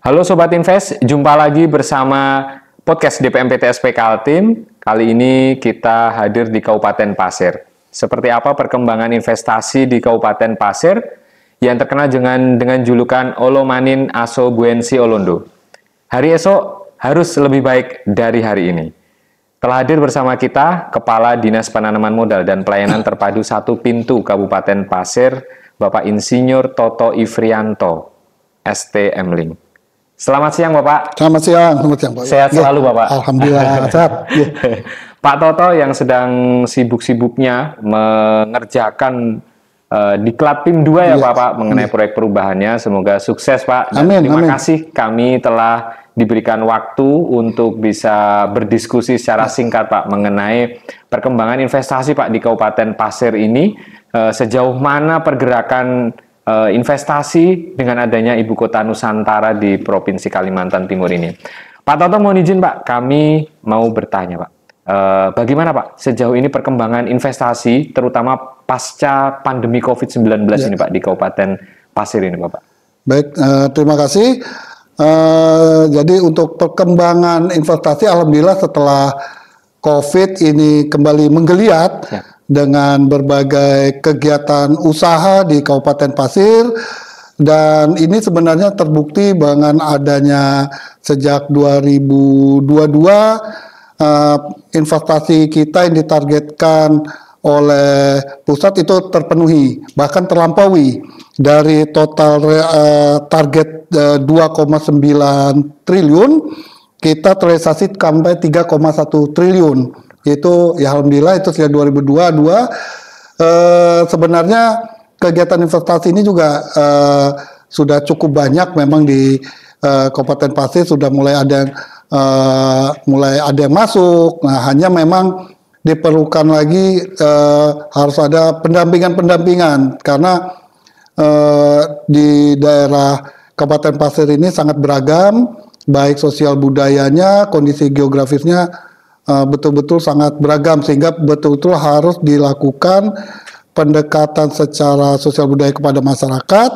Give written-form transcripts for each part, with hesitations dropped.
Halo Sobat Invest, jumpa lagi bersama podcast DPMPTSP Kaltim. Kali ini kita hadir di Kabupaten Pasir. Seperti apa perkembangan investasi di Kabupaten Pasir yang terkenal dengan julukan Olomanin Aso Buensi Olondo. Hari esok harus lebih baik dari hari ini. Telah hadir bersama kita Kepala Dinas Penanaman Modal dan Pelayanan Terpadu 1 Pintu Kabupaten Pasir, Bapak Insinyur Toto Ifrianto, STM Link. Selamat siang Bapak. Selamat siang Pak. Sehat selalu Bapak. Alhamdulillah sehat. Pak Toto yang sedang sibuk-sibuknya mengerjakan diklat PIM 2 ya Bapak mengenai proyek perubahannya. Semoga sukses Pak. Dan terima kasih kami telah diberikan waktu untuk bisa berdiskusi secara singkat Pak mengenai perkembangan investasi Pak di Kabupaten Pasir ini. Sejauh mana pergerakan investasi dengan adanya Ibu Kota Nusantara di Provinsi Kalimantan Timur ini. Pak Toto mohon izin Pak, kami mau bertanya Pak. Bagaimana Pak sejauh ini perkembangan investasi terutama pasca pandemi COVID-19 ini Pak di Kabupaten Pasir ini Bapak? Baik, terima kasih. Jadi untuk perkembangan investasi alhamdulillah setelah COVID ini kembali menggeliat dengan berbagai kegiatan usaha di Kabupaten Pasir, dan ini sebenarnya terbukti dengan adanya sejak 2022 investasi kita yang ditargetkan oleh pusat itu terpenuhi, bahkan terlampaui dari total target 2,9 triliun kita terrealisasi sampai 3,1 triliun. Itu ya alhamdulillah itu sejak 2022. Sebenarnya kegiatan investasi ini juga sudah cukup banyak memang di Kabupaten Pasir, sudah mulai ada yang masuk. Nah, hanya memang diperlukan lagi harus ada pendampingan karena di daerah Kabupaten Pasir ini sangat beragam, baik sosial budayanya, kondisi geografisnya betul-betul sangat beragam, sehingga betul-betul harus dilakukan pendekatan secara sosial budaya kepada masyarakat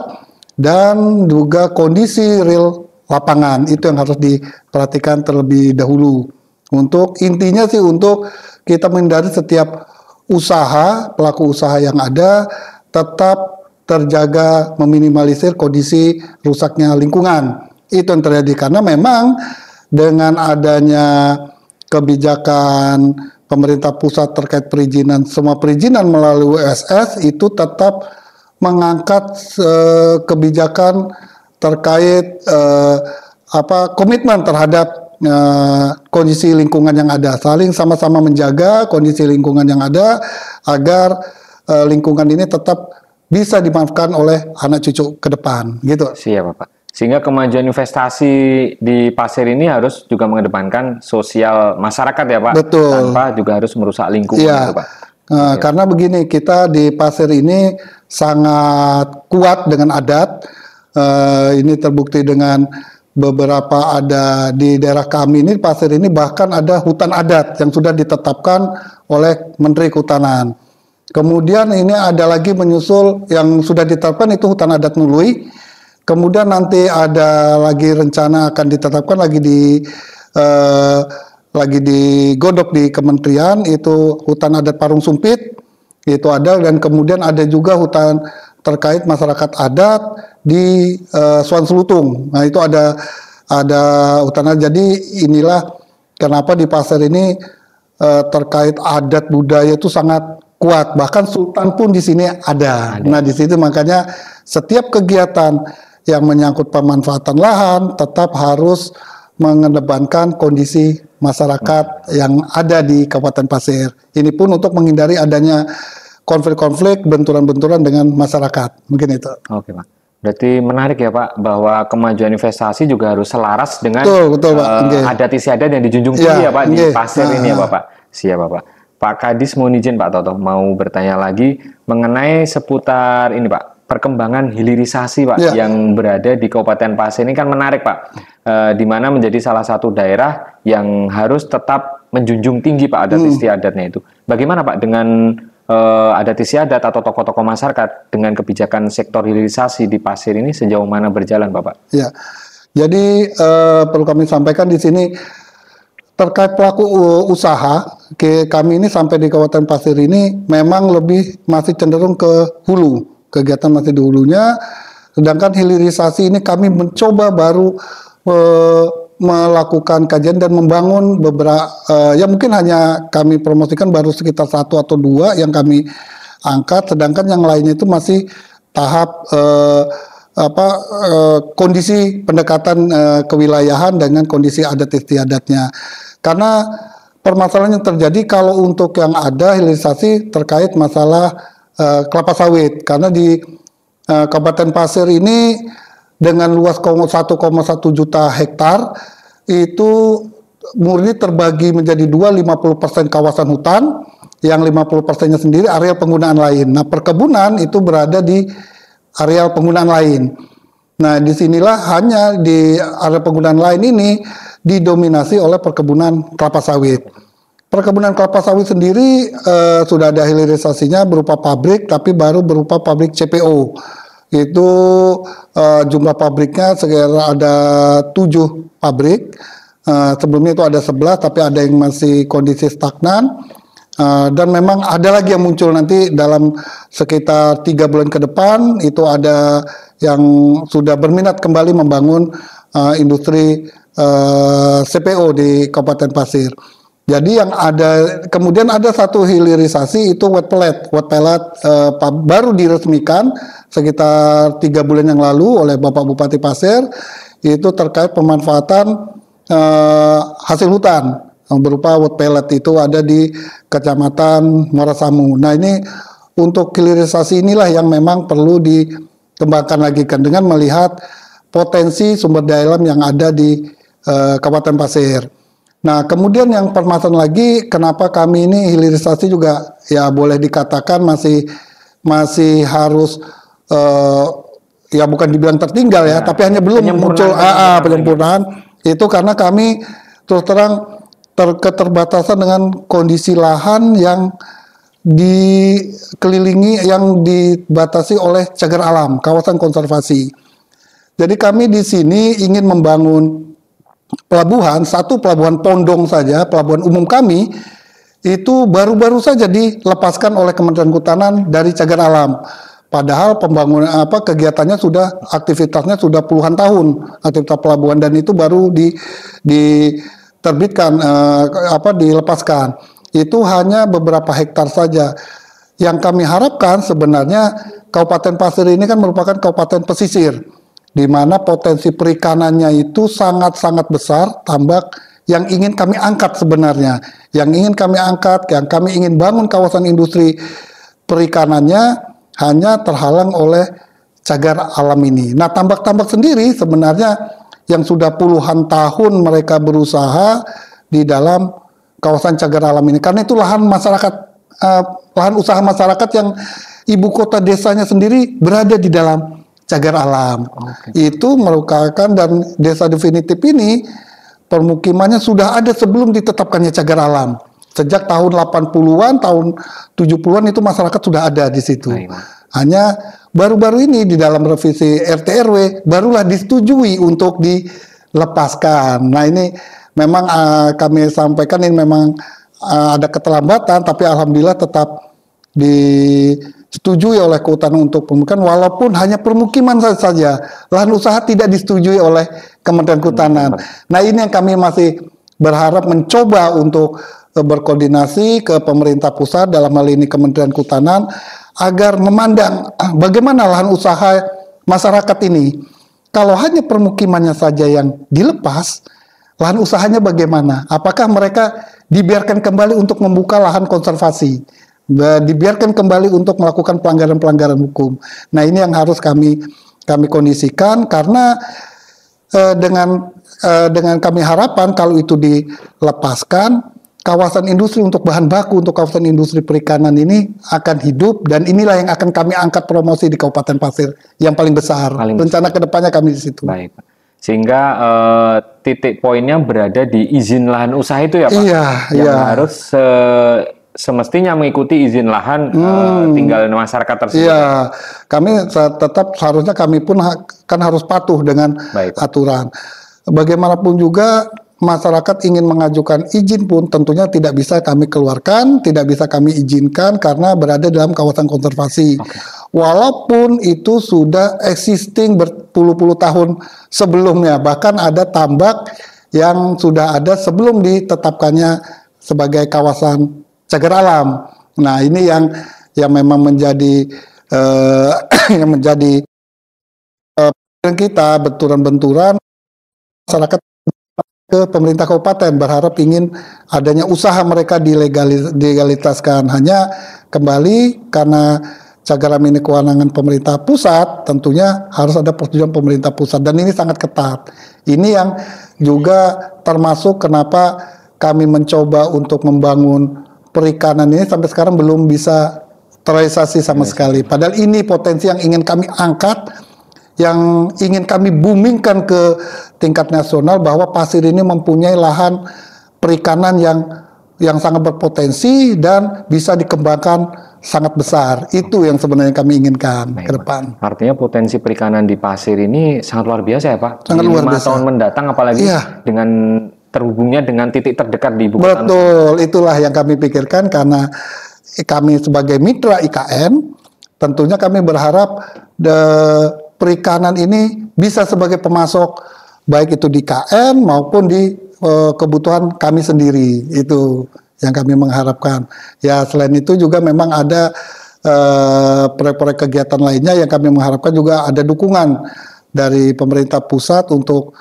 dan juga kondisi real lapangan itu yang harus diperhatikan terlebih dahulu. Untuk intinya sih untuk kita menghindari setiap usaha, pelaku usaha yang ada tetap terjaga, meminimalisir kondisi rusaknya lingkungan. Itu yang terjadi karena memang dengan adanya kebijakan pemerintah pusat terkait perizinan, semua perizinan melalui USS itu tetap mengangkat kebijakan terkait komitmen terhadap kondisi lingkungan yang ada, saling sama-sama menjaga kondisi lingkungan yang ada agar lingkungan ini tetap bisa dimanfaatkan oleh anak cucu ke depan, gitu. Siap Bapak. Sehingga kemajuan investasi di Pasir ini harus juga mengedepankan sosial masyarakat ya Pak? Betul. Tanpa juga harus merusak lingkungan gitu Pak? Karena begini, kita di Pasir ini sangat kuat dengan adat. Ini terbukti dengan beberapa ada di daerah kami ini, Pasir ini bahkan ada hutan adat yang sudah ditetapkan oleh Menteri Kehutanan. Kemudian ini ada lagi menyusul yang sudah ditetapkan itu hutan adat Nului. Kemudian nanti ada lagi rencana akan ditetapkan lagi digodok di kementerian itu hutan adat Parung Sumpit itu ada, dan kemudian ada juga hutan terkait masyarakat adat di Suan Selutung. Nah itu ada hutan adat. Jadi inilah kenapa di pasir ini terkait adat budaya itu sangat kuat. Bahkan sultan pun di sini ada. Nah di situ makanya setiap kegiatan yang menyangkut pemanfaatan lahan tetap harus mengedepankan kondisi masyarakat yang ada di Kabupaten Pasir. Ini pun untuk menghindari adanya konflik-konflik, benturan-benturan dengan masyarakat. Mungkin itu. Oke, Pak. Berarti menarik ya, Pak, bahwa kemajuan investasi juga harus selaras dengan betul, Pak. Adat istiadat yang dijunjung tinggi ya, Pak, di Pasir ini ya, Bapak. Siap, Bapak. Pak Kadis mohon izin, Pak Toto, mau bertanya lagi mengenai seputar ini, Pak, perkembangan hilirisasi, Pak, yang berada di Kabupaten Pasir ini kan menarik, Pak. Di mana menjadi salah satu daerah yang harus tetap menjunjung tinggi, Pak, adat istiadatnya itu. Bagaimana, Pak, dengan adat istiadat atau tokoh-tokoh masyarakat dengan kebijakan sektor hilirisasi di Pasir ini sejauh mana berjalan, Bapak? Ya, jadi perlu kami sampaikan di sini terkait pelaku usaha, kami ini sampai di Kabupaten Pasir ini memang lebih masih cenderung ke hulu, kegiatan masih di hulunya, sedangkan hilirisasi ini kami mencoba baru melakukan kajian dan membangun beberapa ya mungkin hanya kami promosikan baru sekitar 1 atau 2 yang kami angkat, sedangkan yang lainnya itu masih tahap kondisi pendekatan kewilayahan dengan kondisi adat istiadatnya. Karena permasalahan yang terjadi kalau untuk yang ada hilirisasi terkait masalah kelapa sawit, karena di Kabupaten Pasir ini dengan luas 1,1 juta hektar itu murni terbagi menjadi 50% kawasan hutan, yang 50%-nya sendiri areal penggunaan lain. Nah, perkebunan itu berada di areal penggunaan lain. Nah, disinilah hanya di area penggunaan lain ini didominasi oleh perkebunan kelapa sawit. Perkebunan kelapa sawit sendiri sudah ada hilirisasinya berupa pabrik, tapi baru berupa pabrik CPO. Itu jumlah pabriknya sekitar ada 7 pabrik. Sebelumnya itu ada 11, tapi ada yang masih kondisi stagnan. Dan memang ada lagi yang muncul nanti dalam sekitar 3 bulan ke depan. Itu ada yang sudah berminat kembali membangun industri CPO di Kabupaten Pasir. Jadi yang ada, kemudian ada satu hilirisasi itu wet pellet. Wet pellet baru diresmikan sekitar 3 bulan yang lalu oleh Bapak Bupati Pasir. Itu terkait pemanfaatan hasil hutan berupa wet pellet, itu ada di Kecamatan Morasamu. Nah ini untuk hilirisasi inilah yang memang perlu dikembangkan lagi kan, dengan melihat potensi sumber daya alam yang ada di Kabupaten Pasir. Nah, kemudian yang permasalahan lagi, kenapa kami ini hilirisasi juga ya boleh dikatakan masih harus ya bukan dibilang tertinggal ya, tapi hanya belum muncul penyempurnaan. Itu karena kami terus terang keterbatasan dengan kondisi lahan yang dikelilingi, yang dibatasi oleh cagar alam, kawasan konservasi. Jadi kami di sini ingin membangun pelabuhan, satu pelabuhan Pondong saja, pelabuhan umum kami itu baru-baru saja dilepaskan oleh Kementerian Kehutanan dari cagar alam. Padahal pembangunan kegiatannya sudah, aktivitasnya sudah puluhan tahun, aktivitas pelabuhan, dan itu baru diterbitkan dilepaskan. Itu hanya beberapa hektar saja. Yang kami harapkan sebenarnya Kabupaten Pasir ini kan merupakan kabupaten pesisir, di mana potensi perikanannya itu sangat-sangat besar, tambak yang ingin kami angkat sebenarnya. Yang ingin kami angkat, yang kami ingin bangun kawasan industri perikanannya, hanya terhalang oleh cagar alam ini. Nah, tambak-tambak sendiri sebenarnya yang sudah puluhan tahun mereka berusaha di dalam kawasan cagar alam ini. Karena itu lahan masyarakat, lahan usaha masyarakat yang ibu kota desanya sendiri berada di dalam cagar alam. Itu merupakan, dan desa definitif ini permukimannya sudah ada sebelum ditetapkannya cagar alam. Sejak tahun 80-an, tahun 70-an itu masyarakat sudah ada di situ. Hanya baru-baru ini di dalam revisi RT RW barulah disetujui untuk dilepaskan. Nah ini memang kami sampaikan ini memang ada keterlambatan, tapi alhamdulillah tetap disetujui oleh kehutanan untuk pemukiman, walaupun hanya permukiman saja, lahan usaha tidak disetujui oleh Kementerian Kehutanan. Nah, ini yang kami masih berharap mencoba untuk berkoordinasi ke pemerintah pusat, dalam hal ini Kementerian Kehutanan, agar memandang bagaimana lahan usaha masyarakat ini. Kalau hanya permukimannya saja yang dilepas, lahan usahanya bagaimana? Apakah mereka dibiarkan kembali untuk membuka lahan konservasi? Dibiarkan kembali untuk melakukan pelanggaran-pelanggaran hukum. Nah, ini yang harus kami kondisikan, karena dengan kami harapan kalau itu dilepaskan, kawasan industri untuk bahan baku untuk kawasan industri perikanan ini akan hidup, dan inilah yang akan kami angkat promosi di Kabupaten Pasir yang paling besar. Rencana kedepannya kami di situ. Baik, sehingga titik poinnya berada di izin lahan usaha itu ya Pak? Iya, yang harus semestinya mengikuti izin lahan tinggal masyarakat tersebut. Iya, kami tetap seharusnya kami pun kan harus patuh dengan aturan. Bagaimanapun juga masyarakat ingin mengajukan izin pun tentunya tidak bisa kami keluarkan, tidak bisa kami izinkan karena berada dalam kawasan konservasi. Walaupun itu sudah existing berpuluh-puluh tahun sebelumnya, bahkan ada tambak yang sudah ada sebelum ditetapkannya sebagai kawasan cagar alam. Nah, ini yang memang menjadi yang menjadi kita benturan-benturan masyarakat ke pemerintah kabupaten berharap ingin adanya usaha mereka dilegalitaskan. Hanya kembali karena cagar alam ini kewenangan pemerintah pusat, tentunya harus ada persetujuan pemerintah pusat, dan ini sangat ketat. Ini yang juga termasuk kenapa kami mencoba untuk membangun perikanan ini sampai sekarang belum bisa terrealisasi sama sekali. Padahal ini potensi yang ingin kami angkat, yang ingin kami boomingkan ke tingkat nasional, bahwa Pasir ini mempunyai lahan perikanan yang sangat berpotensi dan bisa dikembangkan sangat besar. Itu yang sebenarnya kami inginkan ke depan. Artinya potensi perikanan di Pasir ini sangat luar biasa ya Pak? Sangat luar biasa. 5 tahun mendatang apalagi dengan terhubungnya dengan titik terdekat di ibu kota. Betul, itulah yang kami pikirkan, karena kami sebagai mitra IKN, tentunya kami berharap perikanan ini bisa sebagai pemasok, baik itu di KN maupun di kebutuhan kami sendiri. Itu yang kami mengharapkan. Ya, selain itu juga memang ada proyek-proyek kegiatan lainnya yang kami mengharapkan juga ada dukungan dari pemerintah pusat untuk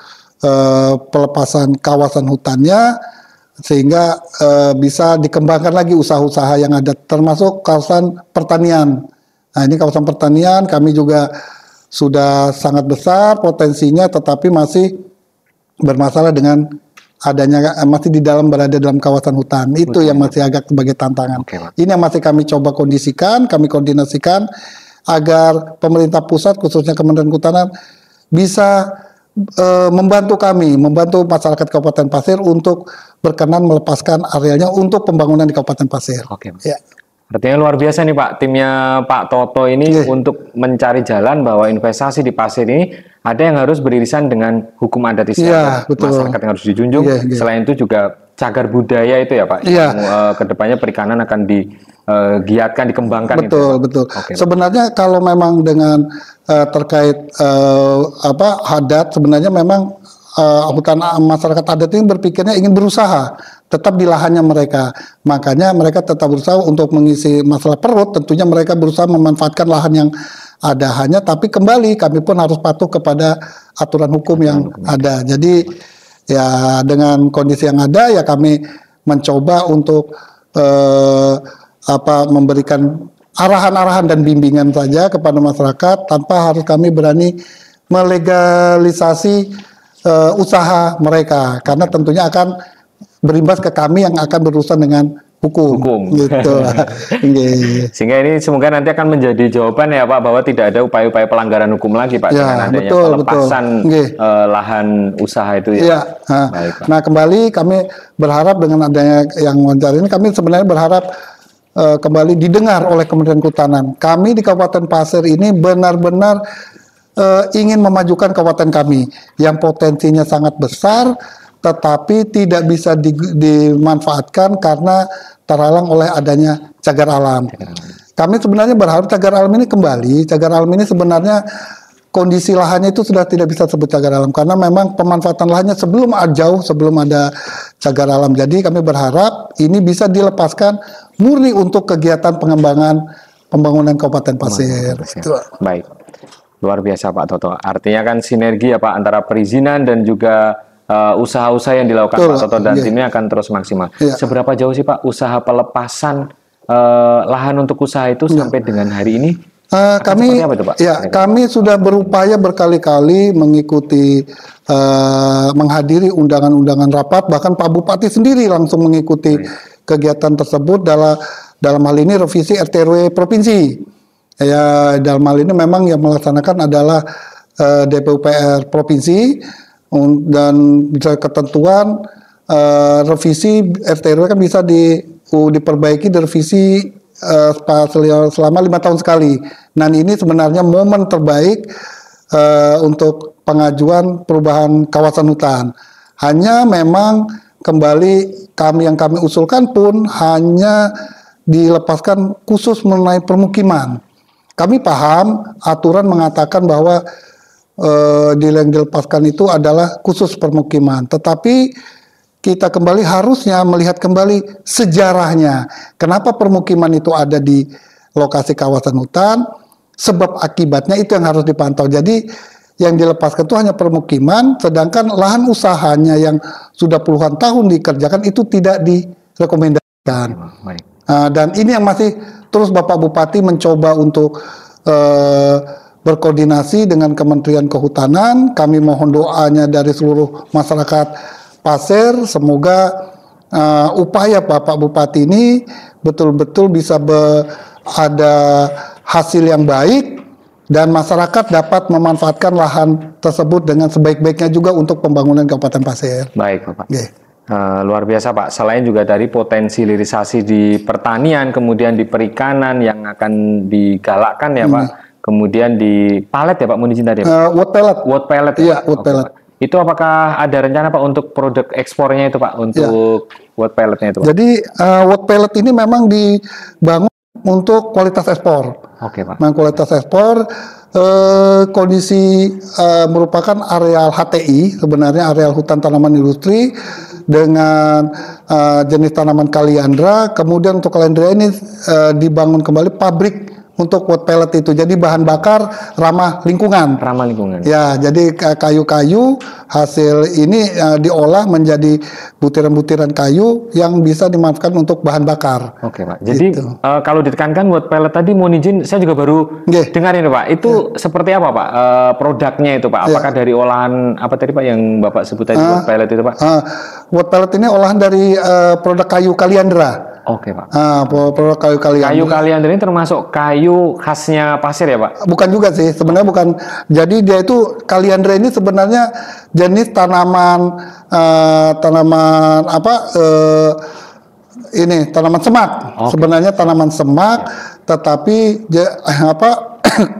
pelepasan kawasan hutannya, sehingga bisa dikembangkan lagi usaha-usaha yang ada, termasuk kawasan pertanian. Nah, ini kawasan pertanian kami juga sudah sangat besar potensinya, tetapi masih bermasalah dengan adanya masih berada dalam kawasan hutan. Itu yang masih agak sebagai tantangan. Ini yang masih kami coba kondisikan, kami koordinasikan agar pemerintah pusat khususnya Kementerian Kehutanan bisa membantu kami, membantu masyarakat Kabupaten Pasir untuk berkenan melepaskan arealnya untuk pembangunan di Kabupaten Pasir. Ya. Artinya luar biasa nih Pak, timnya Pak Toto ini untuk mencari jalan bahwa investasi di Pasir ini ada yang harus beririsan dengan hukum adat istiadat, masyarakat yang harus dijunjung. Selain itu juga cagar budaya itu ya Pak, yang kedepannya perikanan akan digiatkan, dikembangkan. Betul. Sebenarnya kalau memang dengan terkait adat, sebenarnya memang hutan masyarakat adat ini berpikirnya ingin berusaha tetap di lahannya mereka. Makanya mereka tetap berusaha untuk mengisi masalah perut. Tentunya mereka berusaha memanfaatkan lahan yang ada, tapi kembali kami pun harus patuh kepada aturan hukum yang ada. Jadi ya dengan kondisi yang ada ya kami mencoba untuk memberikan arahan-arahan dan bimbingan saja kepada masyarakat tanpa harus kami berani melegalisasi usaha mereka, karena tentunya akan berimbas ke kami yang akan berurusan dengan hukum. Gitu. Sehingga ini semoga nanti akan menjadi jawaban ya Pak, bahwa tidak ada upaya-upaya pelanggaran hukum lagi Pak, dengan adanya pelepasan lahan usaha itu ya. Nah, kembali kami berharap dengan adanya yang wawancara ini, kami sebenarnya berharap kembali didengar oleh Kementerian Kehutanan. Kami di Kabupaten Pasir ini benar-benar ingin memajukan kabupaten kami yang potensinya sangat besar, tetapi tidak bisa dimanfaatkan karena terhalang oleh adanya cagar alam. kami sebenarnya berharap cagar alam ini kembali. Cagar alam ini sebenarnya kondisi lahannya itu sudah tidak bisa sebut cagar alam karena memang pemanfaatan lahannya jauh sebelum ada cagar alam. Jadi kami berharap ini bisa dilepaskan murni untuk kegiatan pembangunan Kabupaten Pasir. Baik, luar biasa Pak Toto. Artinya kan sinergi ya Pak antara perizinan dan juga usaha-usaha yang dilakukan Pak Toto dan timnya akan terus maksimal. Seberapa jauh sih Pak usaha pelepasan lahan untuk usaha itu sampai dengan hari ini? Kami sudah berupaya berkali-kali mengikuti menghadiri undangan-undangan rapat, bahkan Pak Bupati sendiri langsung mengikuti kegiatan tersebut dalam hal ini revisi RT/RW provinsi. Ya, dalam hal ini memang yang melaksanakan adalah DPUPR provinsi dan bisa ketentuan revisi RT/RW kan bisa diperbaiki direvisi selama 5 tahun sekali. Dan ini sebenarnya momen terbaik untuk pengajuan perubahan kawasan hutan. Hanya memang kembali yang kami usulkan pun hanya dilepaskan khusus mengenai permukiman. Kami paham aturan mengatakan bahwa yang dilepaskan itu adalah khusus permukiman. Tetapi kita kembali harusnya melihat kembali sejarahnya. Kenapa permukiman itu ada di lokasi kawasan hutan? Sebab akibatnya itu yang harus dipantau. Jadi yang dilepaskan itu hanya permukiman, sedangkan lahan usahanya yang sudah puluhan tahun dikerjakan itu tidak direkomendasikan. Dan ini yang masih terus Bapak Bupati mencoba untuk berkoordinasi dengan Kementerian Kehutanan. Kami mohon doanya dari seluruh masyarakat Pasir, semoga upaya Bapak Bupati ini betul-betul bisa ada hasil yang baik dan masyarakat dapat memanfaatkan lahan tersebut dengan sebaik-baiknya juga untuk pembangunan Kabupaten Pasir. Baik Bapak. Luar biasa Pak. Selain juga dari potensi hilirisasi di pertanian, kemudian di perikanan yang akan digalakkan ya Pak, kemudian di palet ya Pak, mohon izin tadi ya, wood pellet. Wood pellet. Iya, wood pellet. Pak. Itu apakah ada rencana Pak untuk produk ekspornya itu Pak, untuk wood pelletnya itu Pak? Jadi wood pellet ini memang dibangun untuk kualitas ekspor. Oke Pak. Kualitas ekspor, kondisi merupakan areal HTI, sebenarnya areal hutan tanaman industri dengan jenis tanaman kaliandra. Kemudian untuk kaliandra ini dibangun kembali pabrik untuk wood pellet itu. Jadi bahan bakar ramah lingkungan. Ramah lingkungan. Ya, jadi kayu-kayu hasil ini diolah menjadi butiran-butiran kayu yang bisa dimanfaatkan untuk bahan bakar. Oke Pak. Jadi kalau ditekankan wood pellet tadi, mohon izin, saya juga baru dengar ini Pak. Itu seperti apa Pak produknya itu Pak? Apakah dari olahan apa tadi Pak yang Bapak sebut tadi wood pellet itu Pak? Wood pellet ini olahan dari produk kayu kaliandra. Oke Pak. Produk kayu kaliandra. Kayu kaliandra ini termasuk kayu khasnya Pasir ya Pak? Bukan juga sih, sebenarnya bukan. Jadi dia itu kaliandra ini sebenarnya jenis tanaman tanaman semak. Sebenarnya tanaman semak, tetapi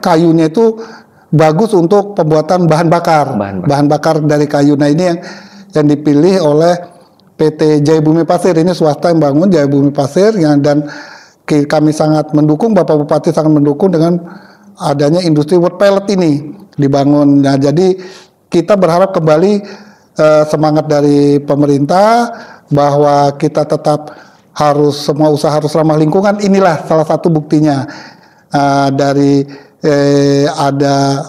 kayunya itu bagus untuk pembuatan bahan bakar. Bahan bakar dari kayu. Nah ini yang dipilih oleh PT Jaya Bumi Pasir, ini swasta yang bangun Jaya Bumi Pasir dan kami sangat mendukung, Bapak Bupati sangat mendukung dengan adanya industri wood pellet ini dibangun. Nah, jadi kita berharap kembali semangat dari pemerintah bahwa kita tetap semua usaha harus ramah lingkungan. Inilah salah satu buktinya dari ada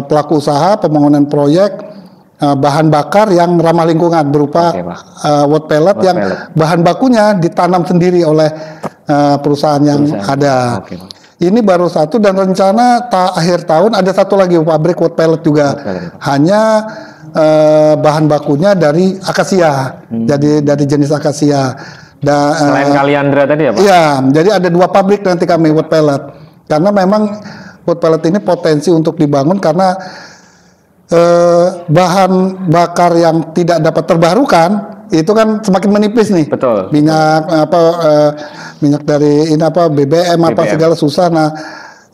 pelaku usaha pembangunan proyek bahan bakar yang ramah lingkungan berupa wood pellet yang bahan bakunya ditanam sendiri oleh perusahaan yang ada. Ini baru satu dan rencana akhir tahun ada satu lagi pabrik wood pellet juga. Hanya bahan bakunya dari akasia, jadi dari jenis akasia. Selain kaliandra tadi ya Pak? Iya, jadi ada 2 pabrik nanti kami wood pellet. Karena memang wood pellet ini potensi untuk dibangun karena bahan bakar yang tidak dapat terbarukan itu kan semakin menipis nih. Betul. Minyak minyak dari BBM segala susah. Nah,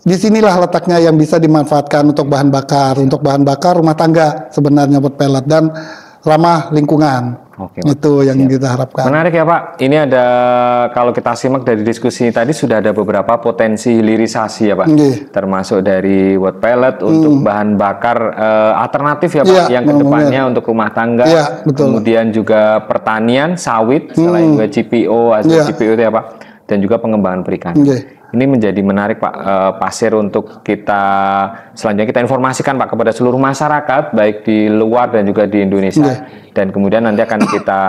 disinilah letaknya yang bisa dimanfaatkan untuk bahan bakar rumah tangga sebenarnya wood pellet dan ramah lingkungan. Oke, itu yang kita harapkan. Menarik ya Pak. Ini ada, kalau kita simak dari diskusi tadi sudah ada beberapa potensi hilirisasi ya Pak. Termasuk dari wood pellet untuk bahan bakar alternatif ya Pak, yang kedepannya untuk rumah tangga. Kemudian juga pertanian, sawit, selain juga CPO, hasil CPO itu ya Pak. Dan juga pengembangan perikanan. Ini menjadi menarik Pak, pasir untuk kita selanjutnya kita informasikan Pak kepada seluruh masyarakat baik di luar dan juga di Indonesia, dan kemudian nanti akan kita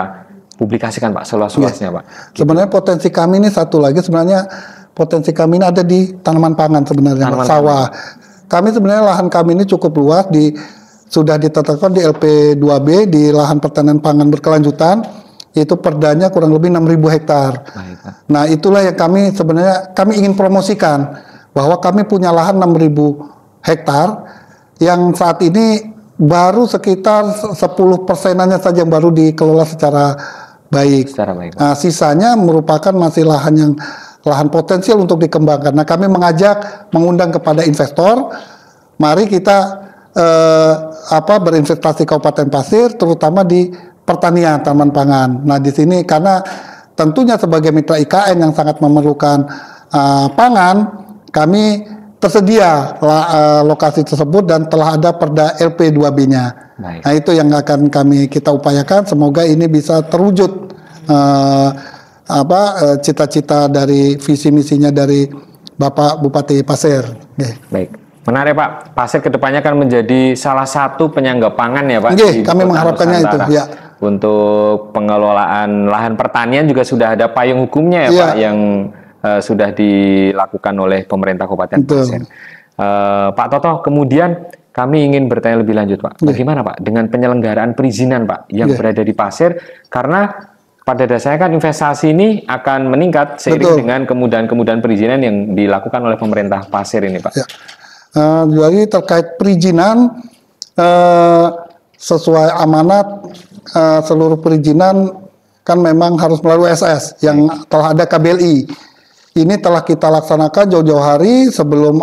publikasikan Pak seluas-luasnya Pak. Sebenarnya potensi kami ini satu lagi, sebenarnya potensi kami ini ada di tanaman pangan sebenarnya, sawah. Kami sebenarnya lahan kami ini cukup luas, sudah ditetapkan di LP2B di lahan pertanian pangan berkelanjutan. Itu perdanya kurang lebih 6.000 hektar. Nah, itulah yang kami sebenarnya kami ingin promosikan, bahwa kami punya lahan 6.000 hektar yang saat ini baru sekitar 10%-annya saja yang baru dikelola secara baik. Nah, sisanya merupakan masih lahan potensial untuk dikembangkan. Nah, kami mengundang kepada investor, mari kita berinvestasi Kabupaten Pasir, terutama di pertanian, tanaman pangan. Nah, di sini karena tentunya sebagai mitra IKN yang sangat memerlukan pangan, kami tersedia lokasi tersebut dan telah ada perda LP2B-nya. Nah, itu yang akan kita upayakan. Semoga ini bisa terwujud cita-cita dari visi misinya dari Bapak Bupati Pasir. Baik. Menarik Pak, Pasir kedepannya akan menjadi salah satu penyangga pangan ya Pak. Kami mengharapkannya itu. Ya. Untuk pengelolaan lahan pertanian juga sudah ada payung hukumnya ya Pak, yang sudah dilakukan oleh pemerintah Kabupaten Pasir. Pak Toto, kemudian kami ingin bertanya lebih lanjut Pak, bagaimana Pak dengan penyelenggaraan perizinan Pak yang berada di Pasir, karena pada dasarnya kan investasi ini akan meningkat seiring dengan kemudahan-kemudahan perizinan yang dilakukan oleh pemerintah Pasir ini Pak. Jadi terkait perizinan, sesuai amanat, seluruh perizinan kan memang harus melalui SS yang telah ada KBLI. Ini telah kita laksanakan jauh-jauh hari sebelum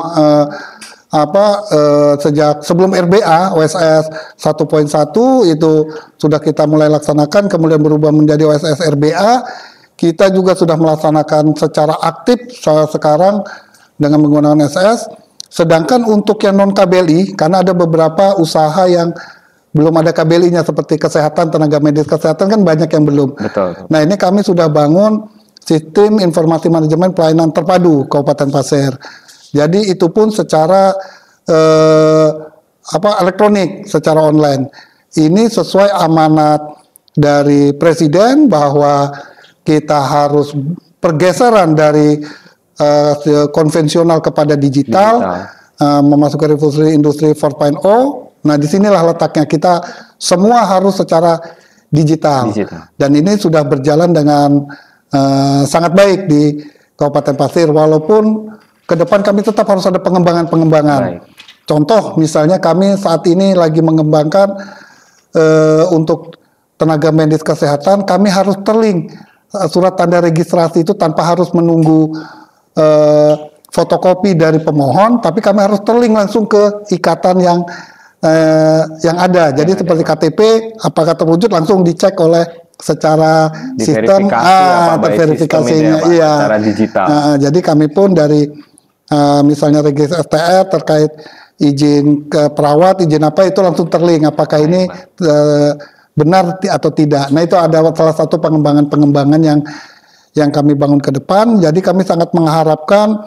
sebelum RBA OSS 1.1 itu sudah kita mulai laksanakan, kemudian berubah menjadi OSS RBA. Kita juga sudah melaksanakan secara aktif sekarang dengan menggunakan SS. Sedangkan untuk yang non KBLI, karena ada beberapa usaha yang belum ada KBLI-nya seperti kesehatan, tenaga medis kesehatan kan banyak yang belum. Betul. Nah, ini kami sudah bangun sistem informasi manajemen pelayanan terpadu Kabupaten Pasir. Jadi itu pun secara elektronik, secara online. Ini sesuai amanat dari Presiden bahwa kita harus pergeseran dari konvensional kepada digital. Memasuki revolusi industri 4.0. Nah, disinilah letaknya, kita semua harus secara digital. Dan ini sudah berjalan dengan sangat baik di Kabupaten Pasir, walaupun ke depan kami tetap harus ada pengembangan. Contoh misalnya kami saat ini lagi mengembangkan untuk tenaga medis kesehatan, kami harus terlink surat tanda registrasi itu tanpa harus menunggu fotokopi dari pemohon, tapi kami harus terlink langsung ke ikatan yang ada. Jadi seperti KTP, apakah terwujud langsung dicek oleh secara sistem terverifikasinya, secara digital. Jadi kami pun dari misalnya registrasi STR terkait izin ke perawat, izin apa itu langsung terlink. Apakah ini benar atau tidak? Nah, itu ada salah satu pengembangan yang kami bangun ke depan. Jadi kami sangat mengharapkan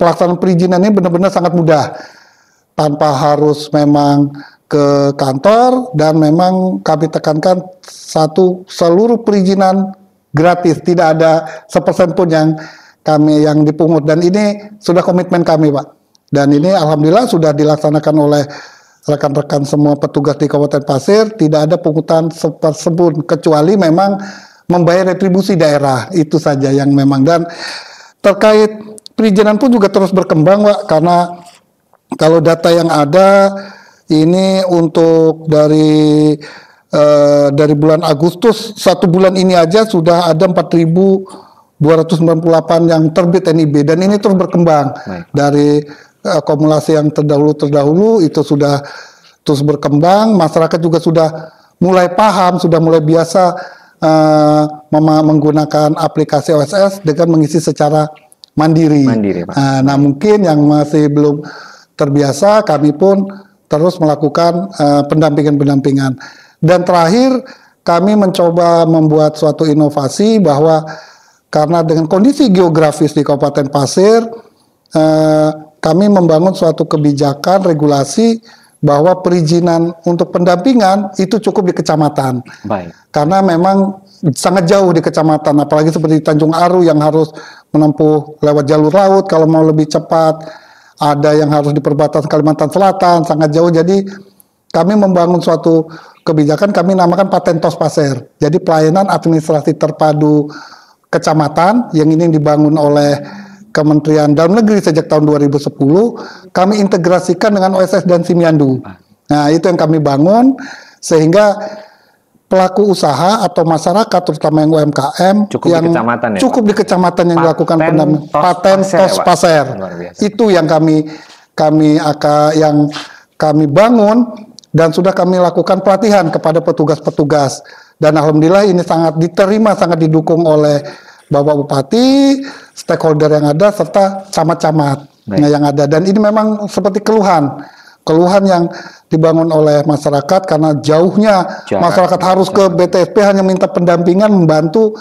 pelaksanaan perizinan ini benar-benar sangat mudah, tanpa harus memang ke kantor, dan memang kami tekankan seluruh perizinan gratis, tidak ada 1% pun yang dipungut, dan ini sudah komitmen kami Pak. Dan ini alhamdulillah sudah dilaksanakan oleh rekan-rekan semua petugas di Kabupaten Pasir, tidak ada pungutan tersebut kecuali memang membayar retribusi daerah, itu saja yang memang. Dan terkait perizinan pun juga terus berkembang Pak, karena kalau data yang ada ini untuk dari bulan Agustus, 1 bulan ini aja sudah ada 4.298 yang terbit NIB, dan ini terus berkembang. Dari akumulasi yang terdahulu itu sudah terus berkembang. Masyarakat juga sudah mulai paham, sudah mulai biasa menggunakan aplikasi OSS dengan mengisi secara mandiri. Pak. Nah, mungkin yang masih belum terbiasa, kami pun terus melakukan pendampingan. Dan terakhir, kami mencoba membuat suatu inovasi bahwa karena dengan kondisi geografis di Kabupaten Pasir, kami membangun suatu kebijakan regulasi bahwa perizinan untuk pendampingan itu cukup di kecamatan. Baik. Karena memang sangat jauh di kecamatan, apalagi seperti Tanjung Aru yang harus menempuh lewat jalur laut kalau mau lebih cepat. Ada yang harus di perbatasan Kalimantan Selatan, sangat jauh. Jadi kami membangun suatu kebijakan, kami namakan Patentos Pasir. Jadi pelayanan administrasi terpadu kecamatan yang ini dibangun oleh Kementerian Dalam Negeri sejak tahun 2010, kami integrasikan dengan OSS dan Simyandu. Nah, itu yang kami bangun, sehingga pelaku usaha atau masyarakat, terutama yang UMKM, cukup di kecamatan yang dilakukan Patentos Pasir. Itu yang kami bangun, dan sudah kami lakukan pelatihan kepada petugas-petugas. Dan alhamdulillah ini sangat diterima, sangat didukung oleh Bapak Bupati, stakeholder yang ada, serta camat-camat yang ada. Dan ini memang seperti keluhan yang dibangun oleh masyarakat karena jauhnya masyarakat harus ke BTSP hanya minta pendampingan, membantu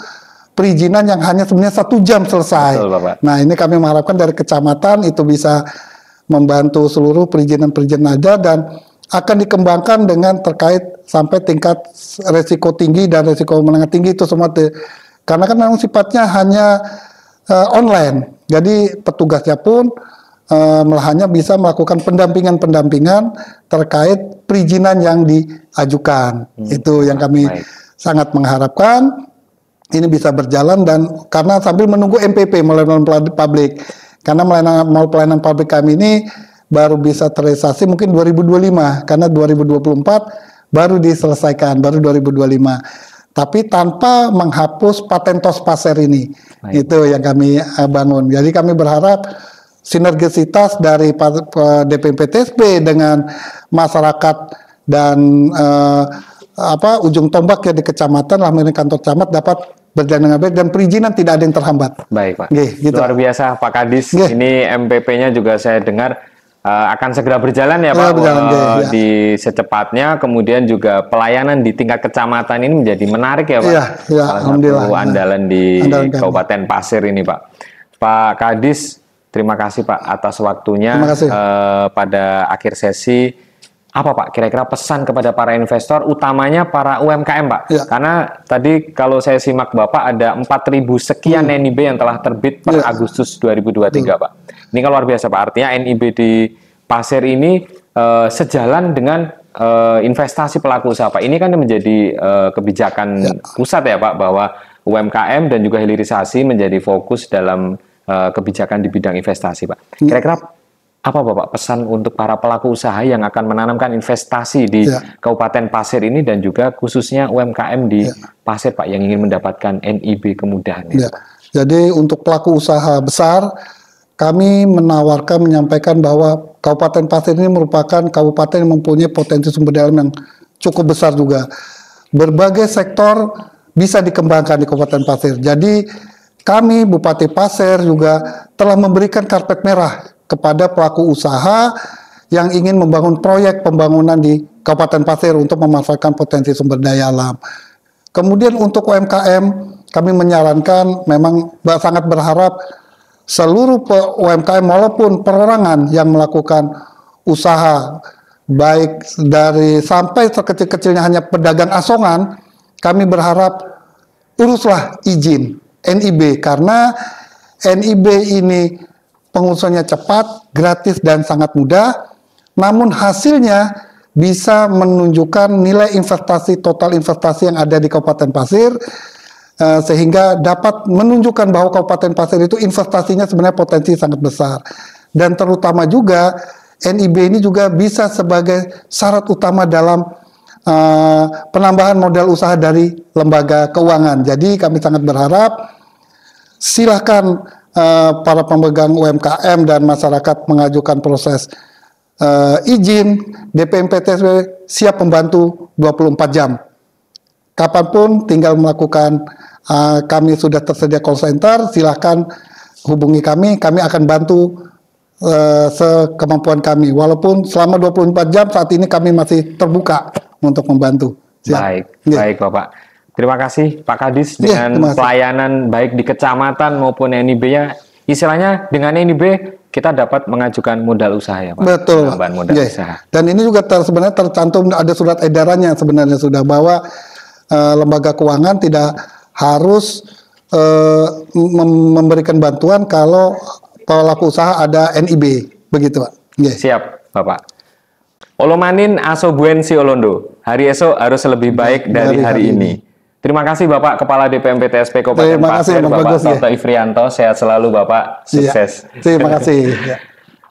perizinan yang hanya sebenarnya 1 jam selesai. Betul, nah, ini kami mengharapkan dari kecamatan itu bisa membantu seluruh perizinan-perizinan ada, dan akan dikembangkan dengan terkait sampai tingkat resiko tinggi dan resiko menengah tinggi itu semua. Karena kan memang sifatnya hanya online, jadi petugasnya pun hanya bisa melakukan pendampingan terkait perizinan yang diajukan. Itu yang kami sangat mengharapkan ini bisa berjalan, dan karena sambil menunggu MPP, pelayanan publik. Karena pelayanan publik kami ini baru bisa terrealisasi mungkin 2025, karena 2024 baru diselesaikan, baru 2025. Tapi tanpa menghapus Patentos Pasir ini. Itu yang kami bangun. Jadi kami berharap sinergisitas dari DPMPTSP dengan masyarakat dan ujung tombak ya di kecamatan, alhamdulillah kantor camat dapat berjalan dengan baik dan perizinan tidak ada yang terhambat. Baik, Pak. Gitu. Luar biasa, Pak Kadis. Ini MPP-nya juga saya dengar akan segera berjalan ya Pak, di secepatnya. Kemudian juga pelayanan di tingkat kecamatan ini menjadi menarik ya Pak. Salah satu andalan di Kabupaten Pasir ini Pak. Pak Kadis, terima kasih Pak atas waktunya pada akhir sesi. Apa Pak kira-kira pesan kepada para investor, utamanya para UMKM Pak? Karena tadi kalau saya simak Bapak ada 4.000 sekian NIB yang telah terbit per Agustus 2023 Pak. Ini kan luar biasa Pak, artinya NIB di Pasir ini sejalan dengan investasi pelaku usaha Pak. Ini kan menjadi kebijakan pusat ya Pak, bahwa UMKM dan juga hilirisasi menjadi fokus dalam kebijakan di bidang investasi Pak. Kira-kira apa Bapak pesan untuk para pelaku usaha yang akan menanamkan investasi di Kabupaten Pasir ini dan juga khususnya UMKM di Pasir Pak yang ingin mendapatkan NIB kemudahan? Jadi untuk pelaku usaha besar, kami menyampaikan bahwa Kabupaten Pasir ini merupakan kabupaten yang mempunyai potensi sumber daya alam yang cukup besar juga. Berbagai sektor bisa dikembangkan di Kabupaten Pasir. Jadi kami Bupati Pasir juga telah memberikan karpet merah kepada pelaku usaha yang ingin membangun proyek pembangunan di Kabupaten Pasir untuk memanfaatkan potensi sumber daya alam. Kemudian untuk UMKM, kami menyarankan, memang sangat berharap seluruh UMKM walaupun perorangan yang melakukan usaha, baik dari sampai sekecil-kecilnya hanya pedagang asongan, kami berharap uruslah izin NIB, karena NIB ini pengurusannya cepat, gratis dan sangat mudah, namun hasilnya bisa menunjukkan nilai investasi, total investasi yang ada di Kabupaten Pasir, sehingga dapat menunjukkan bahwa Kabupaten Pasir itu investasinya sebenarnya potensi sangat besar. Dan terutama juga NIB ini juga bisa sebagai syarat utama dalam penambahan modal usaha dari lembaga keuangan. Jadi kami sangat berharap silakan para pemegang UMKM dan masyarakat mengajukan proses izin. DPMPTSP siap membantu 24 jam kapanpun tinggal melakukan, kami sudah tersedia call center, silahkan hubungi kami akan bantu sekemampuan kami. Walaupun selama 24 jam saat ini kami masih terbuka untuk membantu. Siap. Baik Bapak. Terima kasih Pak Kadis dengan pelayanan baik di kecamatan maupun NIB-nya. Istilahnya dengan NIB kita dapat mengajukan modal usaha ya Pak. Betul. Modal usaha. Dan ini juga sebenarnya tercantum ada surat edarannya sebenarnya sudah, bahwa lembaga keuangan tidak harus memberikan bantuan kalau pelaku usaha ada NIB, begitu Pak. Siap Bapak. Olomanin aso buen si olondo. Hari esok harus lebih baik dari hari ini. Terima kasih Bapak Kepala DPMPTSP Kabupaten Pasir, Bapak Toto Ifrianto. Sehat selalu Bapak, sukses. Terima kasih.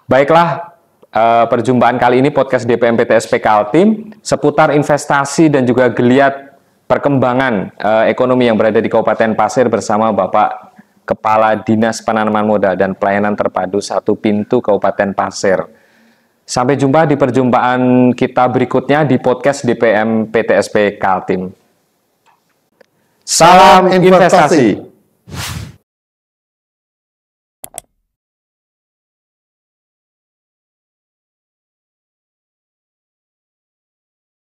Baiklah, perjumpaan kali ini podcast DPMPTSP Kaltim seputar investasi dan juga geliat perkembangan ekonomi yang berada di Kabupaten Pasir bersama Bapak Kepala Dinas Penanaman Modal dan Pelayanan Terpadu Satu Pintu Kabupaten Pasir. Sampai jumpa di perjumpaan kita berikutnya di podcast DPM PTSP Kaltim. Salam investasi.